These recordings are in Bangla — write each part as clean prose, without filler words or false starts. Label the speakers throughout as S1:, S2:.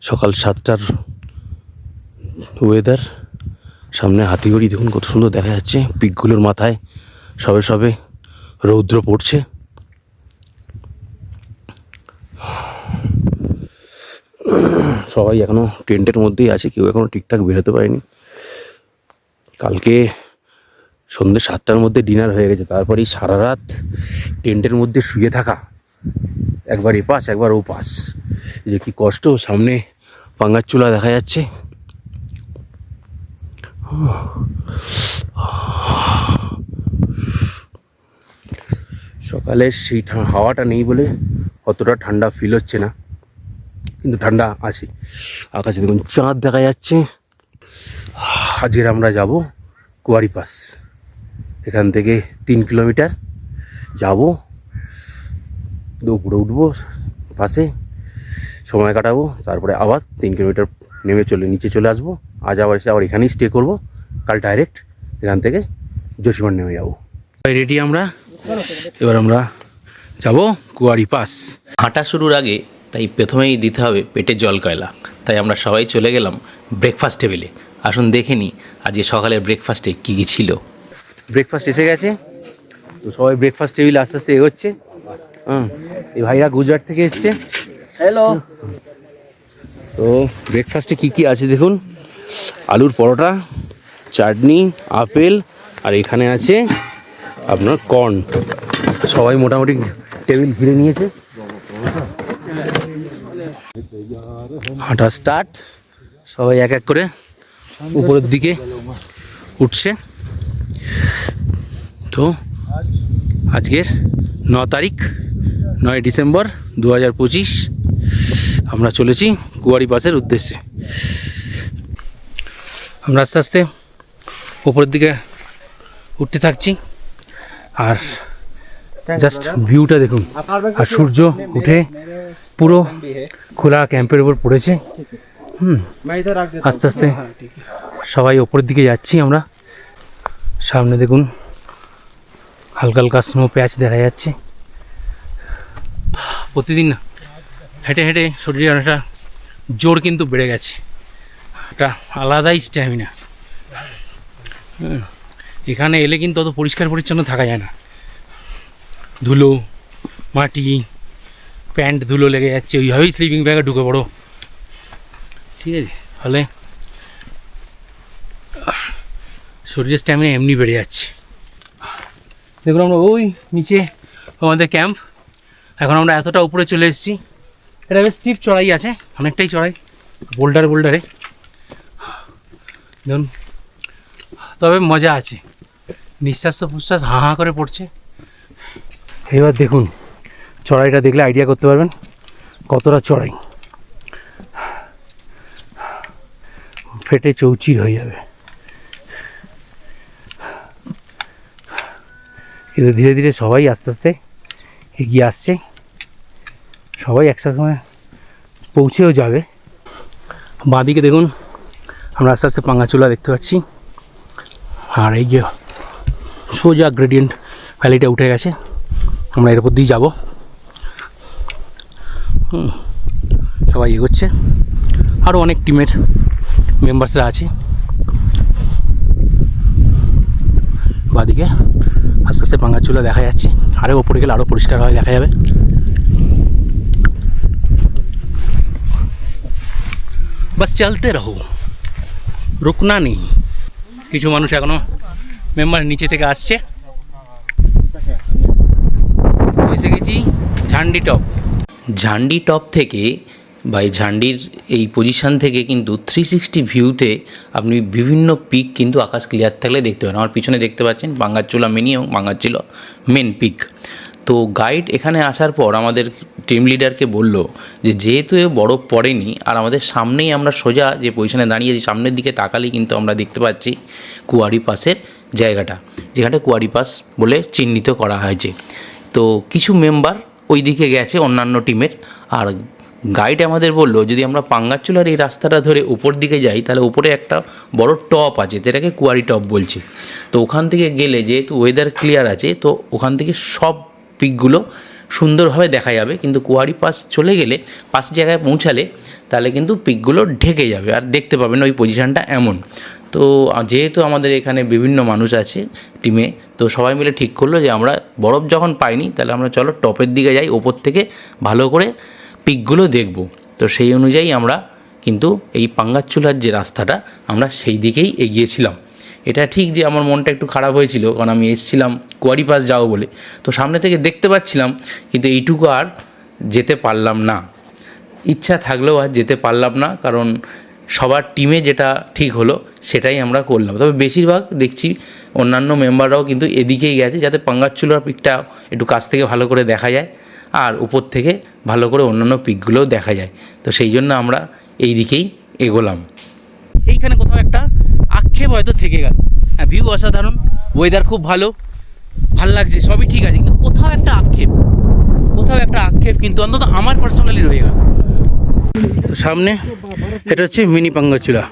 S1: সকাল 7টার ওয়েদার। সামনে হাতিগড়ি দেখুন কত সুন্দর দেখা যাচ্ছে, পিকগুলোর মাথায় সবে সবে রৌদ্র পড়ছে। সবাই এখনো টেন্টের মধ্যেই আছে, কেউ এখনো ঠিকঠাক বেরোতে পারেনি। কালকে সন্ধ্যে 7টার মধ্যে ডিনার হয়ে গেছে, তারপরেই সারা রাত টেন্টের মধ্যে শুয়ে থাকা, একবার এপাশ একবার ও পাশ, যে কি কষ্ট। সামনে পাঙ্গার চুলা দেখা যাচ্ছে। সকালের সেই হাওয়াটা নেই বলে অতটা ঠান্ডা ফিল হচ্ছে না, কিন্তু ঠান্ডা আছে। আকাশে দেখুন চাঁদ দেখা যাচ্ছে। আজকের আমরা যাব কুয়ারি পাস, এখান থেকে 3 কিলোমিটার যাব, দুপুরে উঠবো পাশে, সময় কাটাবো, তারপরে আবার 3 কিলোমিটার নেমে নিচে চলে আসবো। আজ আবার এসে এখানেই স্টে করবো, কাল ডাইরেক্ট এখান থেকে জোশিমার নেমে যাবো। রেডি আমরা, এবার আমরা যাব কুয়ারি পাস।
S2: হাঁটা শুরুর আগে তাই প্রথমেই দিতে হবে পেটে জল কয়লা, তাই আমরা সবাই চলে গেলাম ব্রেকফাস্ট টেবিলে। আসুন দেখে নিই আজকে সকালের ব্রেকফাস্টে কী কী ছিল।
S1: ব্রেকফাস্ট এসে গেছে, তো সবাই ব্রেকফাস্ট টেবিলে আস্তে আস্তে এগোচ্ছে। এই ভাইরা গুজরাট থেকে এসছে। হ্যালো। তো ব্রেকফাস্টে কি কি আছে দেখুন, আলুর পরোটা, চাটনি, আপেল, আর এখানে আছে আপনার কর্ন। সবাই মোটামুটি টেবিল ঘিরে নিয়েছে। হাঁটা স্টার্ট, সবাই এক এক করে উপরের দিকে উঠছে। তো আজকের 9 তারিখ 9 ডিসেম্বর 2025 আমরা চলেছি কুয়ারি পাসের উদ্দেশ্যে। আমরা আস্তে আস্তে উপরের দিকে উঠতে থাকছি, আর জাস্ট ভিউটা দেখুন, আর সূর্য উঠে পুরো খোলা ক্যাম্পের উপর পড়েছে। আস্তে আস্তে সবাই ওপরের দিকে যাচ্ছি আমরা। সামনে দেখুন হালকা হালকা স্নো প্যাচ দেখা যাচ্ছে। প্রতিদিন হেঁটে হেঁটে শরীরে অনেকটা জোর কিন্তু বেড়ে গেছে, একটা আলাদাই স্ট্যামিনা। এখানে এলে কিন্তু অত পরিষ্কার পরিচ্ছন্ন থাকা যায় না, ধুলো মাটি, প্যান্ট ধুলো লেগে যাচ্ছে, ওইভাবেই স্লিপিং ব্যাগে ঢুকে পড়ো, ঠিক আছে? ফলে শরীরের স্ট্যামিনা এমনি বেড়ে যাচ্ছে। দেখুন আমরা ওই নিচে আমাদের ক্যাম্প, এখন আমরা এতটা উপরে চলে এসেছি। এটা বেশ স্টিপ চড়াই আছে, অনেকটাই চড়াই, বোল্ডারে দেখুন। তবে মজা আছে, নিঃশ্বাস প্রশ্বাস হাঁ হাঁ করে পড়ছে। এবার দেখুন চড়াইটা দেখলে আইডিয়া করতে পারবেন কতটা চড়াই, ফেটে চৌচির হয়ে যাবে। কিন্তু ধীরে ধীরে সবাই আস্তে আস্তে এগিয়ে আসছে, সবাই একসাথে পৌঁছেও যাবে। বাঁদিকে দেখুন আমরা আস্তে আস্তে পাঙ্গাচুলা দেখতে পাচ্ছি, আর এই যে সোজা গ্রেডিয়েন্ট ভ্যালিটা উঠে গেছে, আমরা এর উপর দিয়ে যাবো। সবাই এগোচ্ছে, আরও অনেক টিমের মেম্বার্সরা আছে। বাদিকে আস্তে আস্তে পাঙ্গাচুলা দেখা যাচ্ছে, আরও ওপরে গেলে আরও পরিষ্কারভাবে দেখা যাবে। বাস চলতে রহো, রুকনা নেই। কিছু মানুষ এখনো মেম্বার নিচে থেকে আসছে। এসে গেছি
S2: ঝান্ডি টপ থেকে বা এই ঝান্ডির এই পজিশান থেকে কিন্তু 360 ভিউতে আপনি বিভিন্ন পিক কিন্তু আকাশ ক্লিয়ার থাকলে দেখতে পাবেন। আমার পিছনে দেখতে পাচ্ছেন পাঙ্গাচুলা মিনি এবং পাঙ্গাচুলা মেন পিক। তো গাইড এখানে আসার পর আমাদের টিম লিডারকে বলল যে যেহেতু বরফ পড়েনি, আর আমাদের সামনেই আমরা সোজা যে পজিশনে দাঁড়িয়েছি, সামনের দিকে তাকালেই কিন্তু আমরা দেখতে পাচ্ছি কুয়ারি পাসের জায়গাটা, যেখানে কুয়ারি পাস বলে চিহ্নিত করা হয়েছে। তো কিছু মেম্বার ওই দিকে গেছে অন্যান্য টিমের, আর গাইড আমাদের বললো যদি আমরা পাঙ্গাচুলার এই রাস্তাটা ধরে উপর দিকে যাই তাহলে উপরে একটা বড় টপ আছে, যেটাকে কুয়ারি টপ বলছে। তো ওখান থেকে গেলে যেহেতু ওয়েদার ক্লিয়ার আছে, তো ওখান থেকে সব পিকগুলো সুন্দরভাবে দেখা যাবে। কিন্তু কুয়ারি পাস চলে গেলে, পাস জায়গায় পৌঁছালে তাহলে কিন্তু পিকগুলো ঢেকে যাবে আর দেখতে পাবেন ওই পজিশানটা এমন। তো যেহেতু আমাদের এখানে বিভিন্ন মানুষ আছে টিমে, তো সবাই মিলে ঠিক করলো যে আমরা বরফ যখন পাইনি তাহলে আমরা চলো টপের দিকে যাই, ওপর থেকে ভালো করে পিকগুলো দেখব। তো সেই অনুযায়ী আমরা কিন্তু এই পাঙ্গাসচুলার যে রাস্তাটা আমরা সেই দিকেই এগিয়েছিলাম। এটা ঠিক যে আমার মনটা একটু খারাপ হয়েছিল, কারণ আমি এসেছিলাম কোয়ারি পাস যাবো বলে, তো সামনে থেকে দেখতে পাচ্ছিলাম কিন্তু এইটুকু আর যেতে পারলাম না। ইচ্ছা থাকলেও আর যেতে পারলাম না, কারণ সবার টিমে যেটা ঠিক হলো সেটাই আমরা করলাম। তবে বেশিরভাগ দেখছি অন্যান্য মেম্বাররাও কিন্তু এদিকেই গেছে, যাতে পাঙ্গাসচুলার পিকটা একটু কাছ থেকে ভালো করে দেখা যায় আর উপর থেকে ভালো করে অন্যান্য পিকগুলোও দেখা যায়। তো সেই জন্য আমরা এই দিকেই এগোলাম।
S1: এইখানে কোথাও একটা আক্ষেপ হয়তো থেকে গেল। হ্যাঁ, ভিউ অসাধারণ, ওয়েদার খুব ভালো, ভাল লাগছে, সবই ঠিক আছে, কিন্তু কোথাও একটা আক্ষেপ কিন্তু অন্তত আমার পার্সোনালি রয়ে গেল। তো সামনে এটা হচ্ছে মিনি পাঙ্গাসচুলা।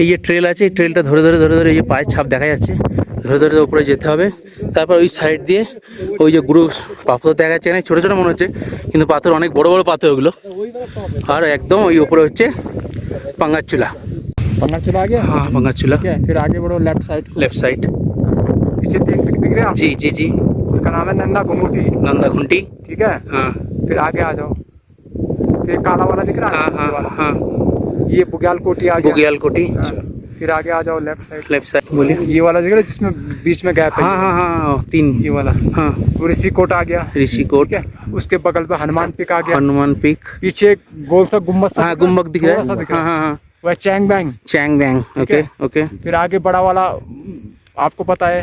S1: এই যে ট্রেল আছে, এই ট্রেলটা ধরে ধরে এই যে পায়ের ছাপ দেখা যাচ্ছে, ধরে উপরে যেতে হবে। তারপর ওই সাইড দিয়ে ওই যে গুরু পাথর দেখা যাচ্ছে, এখানে ছোটো ছোটো মনে হচ্ছে কিন্তু পাথর অনেক বড় বড় পাথর ওগুলো। আর একদম ওই উপরে হচ্ছে पांगाचूला
S3: आ गया।
S1: हाँ पांगाचूला।
S3: फिर आगे बढ़ो लेफ्ट साइड पीछे 3 पिक दिख रहे हैं
S1: जी जी जी।
S3: उसका नाम है नंदा
S1: घुंटी।
S3: ठीक है।
S1: हाँ
S3: फिर आगे आ जाओ, फिर काला वाला दिख रहा है।
S1: हाँ हाँ हाँ
S3: ये बुग्याल कोटी आ गया।
S1: बुग्याल कोटी।
S3: फिर आगे आ जाओ लेफ्ट साइड
S1: बोलिए।
S3: ये वाला दिख रहा है जिसमें बीच में गैप है।
S1: हाँ हाँ हाँ 3
S3: ये वाला।
S1: हाँ
S3: ऋषिकोट आ गया।
S1: ऋषिकोट।
S3: उसके बगल पे हनुमान पिक आ गया।
S1: हनुमान पिक।
S3: पीछे एक गोल सा गुम्बद सा।
S1: हाँ गुम्बद दिख रहा है। हाँ हाँ हाँ
S3: वह चैंग
S1: बैंग। Okay okay.
S3: फिर आगे बड़ा वाला आपको पता है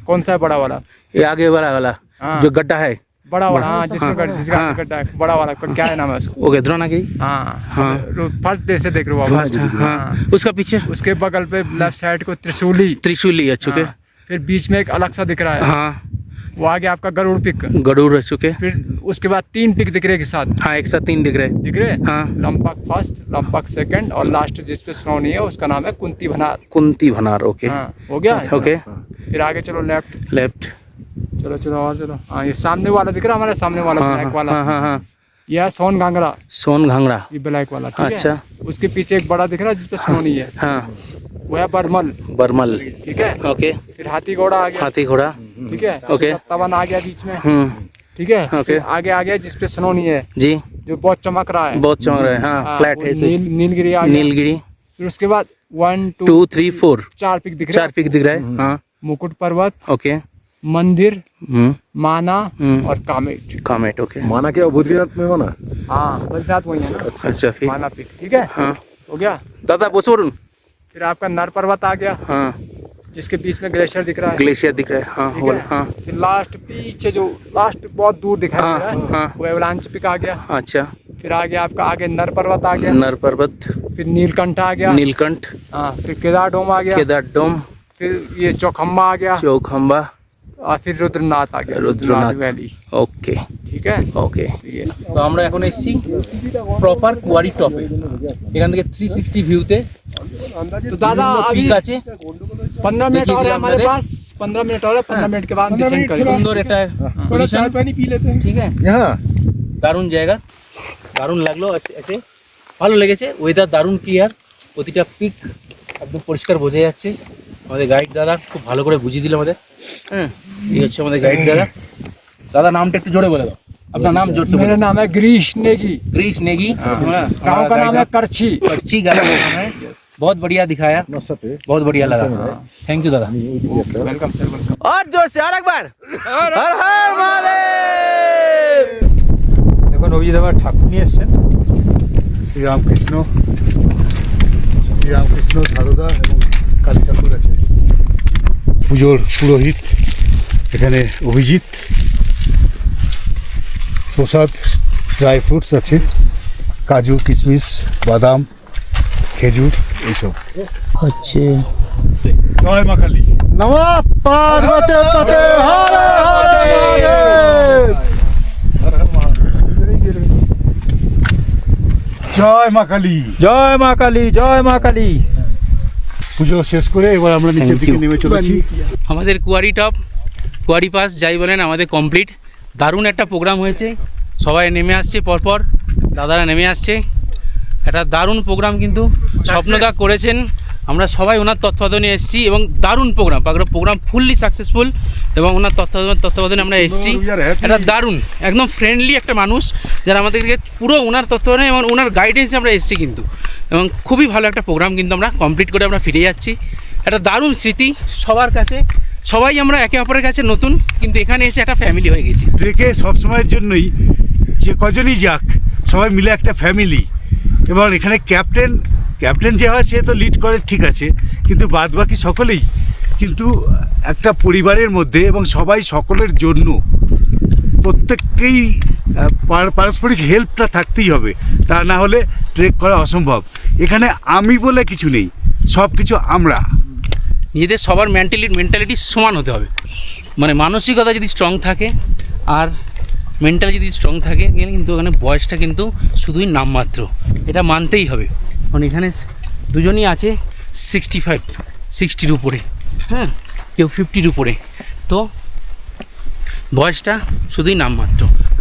S3: कौन सा है बड़ा वाला?
S1: ये आगे वाला
S3: हाँ।
S1: जो गड्ढा है
S3: बड़ा वाला। हाँ जिसमें जिसका गड्ढा है बड़ा वाला, क्या है नाम है उसको?
S1: ओके द्रोणागिरी।
S3: हाँ
S1: हाँ
S3: फर्स्ट डे से देख रहे हो आप।
S1: हाँ उसका पीछे
S3: उसके बगल पे लेफ्ट साइड को त्रिशूली
S1: अच्छा ओके।
S3: फिर बीच में एक अलग सा दिख रहा है।
S1: हाँ
S3: वो आ गया आपका गरुड़ पिक।
S1: गरुड़ चुके।
S3: फिर उसके बाद 3 पिक दिख रहे हैं एक साथ।
S1: हाँ एक साथ 3 दिख रहे।
S3: हाँ लंपक फर्स्ट, लंपक सेकंड और लास्ट जिस पे स्नो नहीं है उसका नाम है कुंती भनार। ओके हाँ हो गया।
S1: ओके
S3: फिर आगे चलो लेफ्ट। चलो और चलो। हाँ ये सामने वाला दिख रहा है, हमारे सामने वाला ब्लैक वाला।
S1: हाँ हाँ
S3: ये है सोन घांगरा।
S1: ये
S3: ब्लैक वाला।
S1: अच्छा।
S3: उसके पीछे एक बड़ा दिख रहा है जिसपे स्नो नहीं है।
S1: हाँ
S3: वो है बरमल। ठीक है।
S1: ओके।
S3: फिर हाथी घोड़ा आ गया। ठीक है।
S1: ओके।
S3: तवन आ गया बीच में। ठीक है।
S1: ओके।
S3: फिर आगे आ गया जिसपे स्नो नहीं है
S1: जी,
S3: जो बहुत चमक रहा है।
S1: हाँ फ्लैट है।
S3: नीलगिरी आ गया।
S1: नीलगिरी।
S3: फिर उसके बाद 1 2 3 4 4 पिक दिख रहे हैं।
S1: 4 पिक दिख रहा है। हाँ
S3: मुकुट पर्वत।
S1: ओके।
S3: मंदिर। माना और कामेट।
S1: ओके।
S4: माना क्या बद्रीनाथ में माना?
S3: हाँ बद्रीनाथ वही है ना।
S1: अच्छा फिर
S3: माना पिक। ठीक है।
S1: हाँ
S3: हो गया।
S1: दादा बोसोरुन।
S3: फिर आपका नर पर्वत आ गया।
S1: हाँ
S3: जिसके बीच में ग्लेशियर दिख रहा है।
S1: दिख रहा है। हाँ
S3: ठीक है?
S1: हाँ
S3: फिर लास्ट पीछे जो लास्ट बहुत दूर दिखाई दे रहा है
S1: हाँ।
S3: वो एवलांच पिक आ गया।
S1: अच्छा।
S3: फिर आगे आपका नर पर्वत आ गया।
S1: नर पर्वत।
S3: फिर नीलकंठ आ गया। हाँ फिर केदार डोम आ गया। फिर ये चौखम्बा आ गया। और फिर रुद्रनाथ आ गया। रुद्रनाथ वैली।
S1: ओके
S3: ठीक है।
S1: ওকে। তো আমরা এখন এসেছি প্রপার কুয়ারি টপে। এখান থেকে 360 ভিউতে
S3: तो दादा अभी
S1: ঠিক আছে
S3: 15 मिनट और है हमारे पास। 15 मिनट और है। 15 मिनट के बाद डिसेंड करेंगे।
S1: সুন্দর এটা পজিশন। ঠিক আছে।
S4: यहाँ
S1: দারুণ জায়গা, দারুণ লাগলো। এসে ভালো লেগেছে। ওয়েদার দারুণ ক্লিয়ার, প্রতিটা পিক একদম পরিষ্কার বোঝা যাচ্ছে। আমাদের গাইড দাদা খুব ভালো করে বুঝিয়ে দিল আমাদের। হ্যাঁ এই হচ্ছে আমাদের গাইড দাদা। দাদা নামটা একটু জোরে বলে দাও। अपना नाम जोर से।
S3: मेरा नाम है ग्रीश नेगी। गाँव का नाम है करछी।
S1: गाना है। बहुत बढ़िया दिखाया, बहुत बढ़िया लगा। थैंक यू दादा।
S3: Welcome sir.
S1: और जोर से और एक बार हर हर महादेव।
S3: দেখুন অভিজিৎ আবার ঠাকুর নিয়ে এসছেন।
S4: শ্রীরামকৃষ্ণ সারদা এবং কালী ঠাকুর আছে। পুজোর পুরোহিত এখানে অভিজিৎ। প্রসাদ ড্রাই ফ্রুটস আছে, কাজু কিশমিশ বাদাম খেজুর এইসব।
S1: হচ্ছে
S4: জয় মা কালী। নমঃ পার্বতী পতে হর হর জয় মা কালী।
S3: জয় মা কালী।
S4: পুজো শেষ করে এবার আমরা নিচের দিকে নেমে চলেছি।
S1: আমাদের কুয়ারি পাস যাই বলেন আমাদের কমপ্লিট। দারুণ একটা প্রোগ্রাম হয়েছে, সবাই নেমে আসছে পরপর, দাদারা নেমে আসছে। একটা দারুণ প্রোগ্রাম কিন্তু স্বপ্নদা করেছেন, আমরা সবাই ওনার তত্ত্বাবধানে এসেছি এবং দারুণ প্রোগ্রাম ফুললি সাকসেসফুল এবং ওনার তত্ত্বাবধানে আমরা এসেছি। এটা দারুণ, একদম ফ্রেন্ডলি একটা মানুষ যারা আমাদেরকে পুরো ওনার তত্ত্বাবধানে এবং ওনার গাইডেন্সে আমরা এসেছি কিন্তু, এবং খুবই ভালো একটা প্রোগ্রাম কিন্তু আমরা কমপ্লিট করে আমরা ফিরে যাচ্ছি। একটা দারুণ স্মৃতি সবার কাছে, সবাই আমরা একে অপরের কাছে নতুন, কিন্তু এখানে এসে একটা ফ্যামিলি হয়ে গেছি।
S4: ট্রেকে সবসময়ের জন্যই যে কজনই যাক সবাই মিলে একটা ফ্যামিলি, এবং এখানে ক্যাপ্টেন যে হয় সে তো লিড করে ঠিক আছে, কিন্তু বাদ বাকি সকলেই কিন্তু একটা পরিবারের মধ্যে, এবং সবাই সকলের জন্য প্রত্যেককেই পারস্পরিক হেল্পটা থাকতেই হবে, তা না হলে ট্রেক করা অসম্ভব। এখানে আমি বলে কিছু নেই, সব কিছু আমরা।
S1: নিজেদের সবার মেন্টালিটি সমান হতে হবে, মানে মানসিকতা যদি স্ট্রং থাকে আর মেন্টালি যদি স্ট্রং থাকে কিন্তু ওখানে বয়সটা কিন্তু শুধুই নামমাত্র, এটা মানতেই হবে। কারণ এখানে দুজনই আছে 65-60-র উপরে, হ্যাঁ, কেউ 50-র উপরে, তো বয়সটা শুধুই নামমাত্র।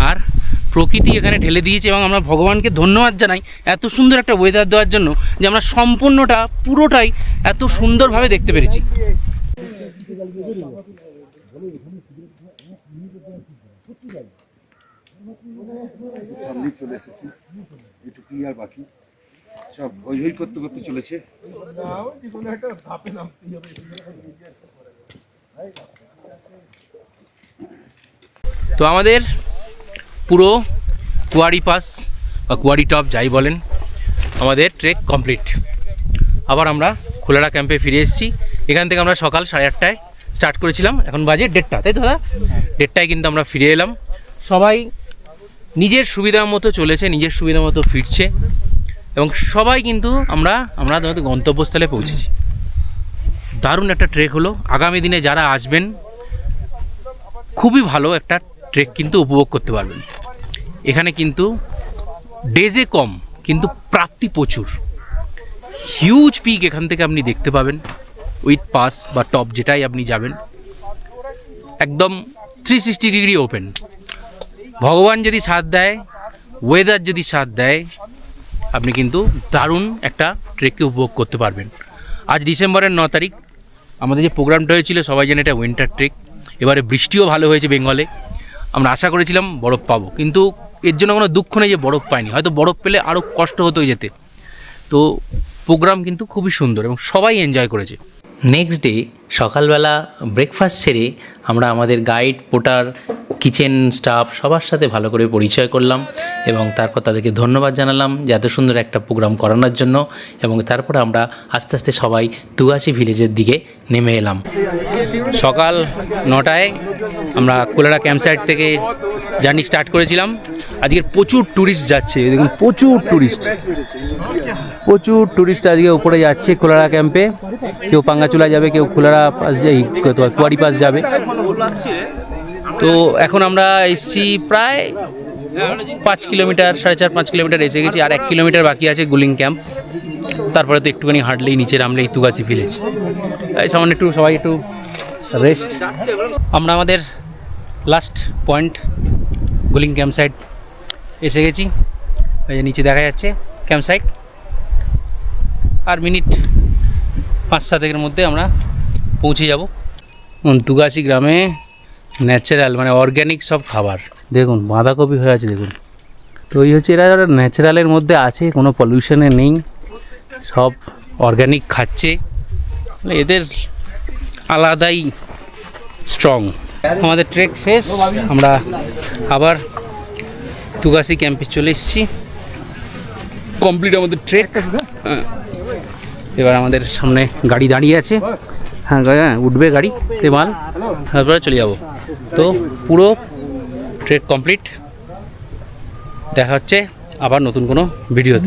S1: আর প্রকৃতি এখানে ঢেলে দিয়েছে এবং আমরা ভগবানকে ধন্যবাদ জানাই এত সুন্দর একটা ওয়েদার দেওয়ার জন্য, যে আমরা সম্পূর্ণটা পুরোটাই এত সুন্দরভাবে দেখতে পেরেছি।
S4: সামনে চলে এসেছি, এটুকুই আর বাকি, সব হই হই করতে করতে চলেছে।
S1: তো আমাদের পুরো কুয়ারি পাস বা কুয়ারি টপ যাই বলেন, আমাদের ট্রেক কমপ্লিট। আবার আমরা খোলারা ক্যাম্পে ফিরে এসেছি। এখান থেকে আমরা সকাল 8:30টায় স্টার্ট করেছিলাম, এখন বাজে 1:30, তাই তো দাদা? 1:30টায় কিন্তু আমরা ফিরে এলাম। সবাই নিজের সুবিধা মতো চলেছে, নিজের সুবিধা মতো ফিরছে, এবং সবাই কিন্তু আমরা আমাদের গন্তব্যস্থলে পৌঁছেছি। দারুণ একটা ট্রেক হলো। আগামী দিনে যারা আসবেন খুবই ভালো একটা ট্রেক কিন্তু উপভোগ করতে পারবেন। এখানে কিন্তু ডেজে কম কিন্তু প্রাপ্তি প্রচুর, হিউজ পিক এখান থেকে আপনি দেখতে পাবেন, উইথ পাস বা টপ যেটাই আপনি যাবেন, একদম 360 ডিগ্রি ওপেন। ভগবান যদি সাথ দেয়, ওয়েদার যদি সাথ দেয়, আপনি কিন্তু দারুণ একটা ট্রেককে উপভোগ করতে পারবেন। আজ ডিসেম্বরের 9 তারিখ, আমাদের যে প্রোগ্রামটা হয়েছিল সবাই জানে এটা উইন্টার ট্রেক। এবারে বৃষ্টিও ভালো হয়েছে বেঙ্গলে, আমরা আশা করেছিলাম বরফ পাবো, কিন্তু এর জন্য কোনো দুঃখ নেই যে বরফ পাইনি, হয়তো বরফ পেলে আরও কষ্ট হতো যেতে। তো প্রোগ্রাম কিন্তু খুবই সুন্দর এবং সবাই এনজয় করেছে।
S2: নেক্সট ডে সকালবেলা ব্রেকফাস্ট সেরে আমরা আমাদের গাইড, পোর্টার, কিচেন স্টাফ সবার সাথে ভালো করে পরিচয় করলাম এবং তারপর তাদেরকে ধন্যবাদ জানালাম যে এত সুন্দর একটা প্রোগ্রাম করানোর জন্য, এবং তারপরে আমরা আস্তে আস্তে সবাই তুগাসি ভিলেজের দিকে নেমে এলাম।
S1: সকাল 9টায় আমরা কোলারা ক্যাম্প সাইট থেকে জার্নি স্টার্ট করেছিলাম। আজকে প্রচুর ট্যুরিস্ট যাচ্ছে, দেখুন প্রচুর ট্যুরিস্ট আজকে উপরে যাচ্ছে কোলারা ক্যাম্পে। কেউ পাঙ্গাচুলা যাবে, কেউ কোলারা পাস কুয়ারি পাস যাবে। তো এখন আমরা এসেছি প্রায় 5 কিলোমিটার, 4.5-5 কিলোমিটার এসে গেছি, আর 1 কিলোমিটার বাকি আছে গুলিং ক্যাম্প। তারপরে তো একটুখানি হাঁটলেই নিচে নামলেই তুগাসি ভিলেজ। তাই সামান্য একটু সবাই একটু রেস্ট। আমরা আমাদের লাস্ট পয়েন্ট গুলিং ক্যাম্প সাইট এসে গেছি, এই যে নিচে দেখা যাচ্ছে ক্যাম্প সাইট। আর মিনিট 5-7 মধ্যে আমরা পৌঁছে যাব তুগাসি গ্রামে। ন্যাচারাল মানে অর্গ্যানিক সব খাবার, দেখুন বাঁধাকপি হয়ে আছে দেখুন। তো এই হচ্ছে এরা যারা ন্যাচারালের মধ্যে আছে, কোনো পলিউশনে নেই, সব অর্গ্যানিক খাচ্ছে, এদের আলাদাই স্ট্রং। আমাদের ট্রেক শেষ, আমরা আবার তুগাসি ক্যাম্পে চলে এসেছি। কমপ্লিট আমাদের ট্রেক। এবার আমাদের সামনে গাড়ি দাঁড়িয়ে আছে, হ্যাঁ উঠবে গাড়ি মাল, তারপরে চলে যাব। তো পুরো ট্রেক কমপ্লিট, দেখা হচ্ছে আবার নতুন কোনো ভিডিওতে।